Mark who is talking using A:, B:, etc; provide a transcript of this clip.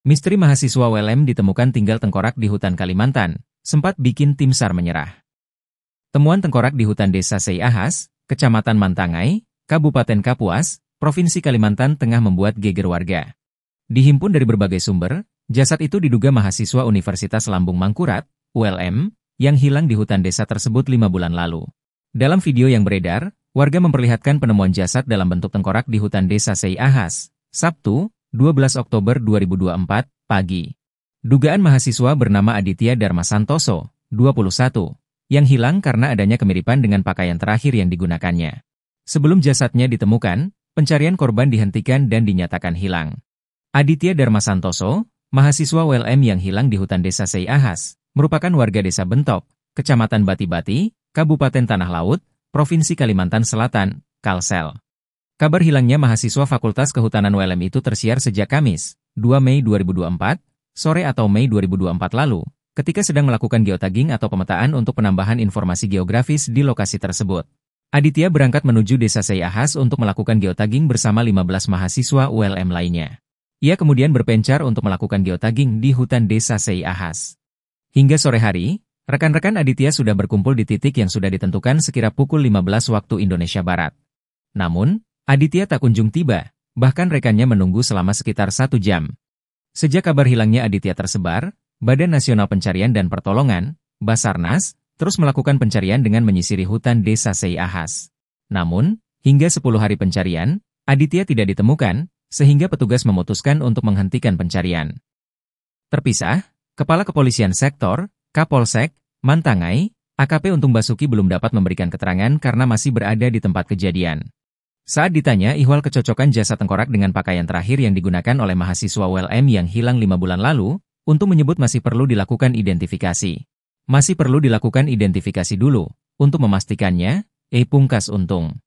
A: Misteri mahasiswa ULM ditemukan tinggal tengkorak di hutan Kalimantan, sempat bikin tim SAR menyerah. Temuan tengkorak di hutan desa Seiahas, Kecamatan Mantangai, Kabupaten Kapuas, Provinsi Kalimantan Tengah membuat geger warga. Dihimpun dari berbagai sumber, jasad itu diduga mahasiswa Universitas Lambung Mangkurat, ULM, yang hilang di hutan desa tersebut 5 bulan lalu. Dalam video yang beredar, warga memperlihatkan penemuan jasad dalam bentuk tengkorak di hutan desa Seiahas, Sabtu, 12 Oktober 2024, pagi. Dugaan mahasiswa bernama Aditya Dharma Santoso, 21, yang hilang karena adanya kemiripan dengan pakaian terakhir yang digunakannya. Sebelum jasadnya ditemukan, pencarian korban dihentikan dan dinyatakan hilang. Aditya Dharma Santoso, mahasiswa ULM yang hilang di hutan desa Seiahas, merupakan warga desa Bentok, Kecamatan Bati-Bati, Kabupaten Tanah Laut, Provinsi Kalimantan Selatan, Kalsel. Kabar hilangnya mahasiswa Fakultas Kehutanan ULM itu tersiar sejak Kamis, 2 Mei 2024, sore atau Mei 2024 lalu, ketika sedang melakukan geotagging atau pemetaan untuk penambahan informasi geografis di lokasi tersebut. Aditya berangkat menuju desa Seiahas untuk melakukan geotagging bersama 15 mahasiswa ULM lainnya. Ia kemudian berpencar untuk melakukan geotagging di hutan desa Seiahas. Hingga sore hari, rekan-rekan Aditya sudah berkumpul di titik yang sudah ditentukan sekira pukul 15 waktu Indonesia Barat. Namun, Aditya tak kunjung tiba, bahkan rekannya menunggu selama sekitar 1 jam. Sejak kabar hilangnya Aditya tersebar, Badan Nasional Pencarian dan Pertolongan, Basarnas, terus melakukan pencarian dengan menyisiri hutan desa Seiahas. Namun, hingga 10 hari pencarian, Aditya tidak ditemukan, sehingga petugas memutuskan untuk menghentikan pencarian. Terpisah, Kepala Kepolisian Sektor, Kapolsek, Mantangai, AKP Untung Basuki belum dapat memberikan keterangan karena masih berada di tempat kejadian. Saat ditanya ihwal kecocokan jasad tengkorak dengan pakaian terakhir yang digunakan oleh mahasiswa ULM yang hilang 5 bulan lalu, Untung menyebut masih perlu dilakukan identifikasi. Masih perlu dilakukan identifikasi dulu, untuk memastikannya, pungkas Untung.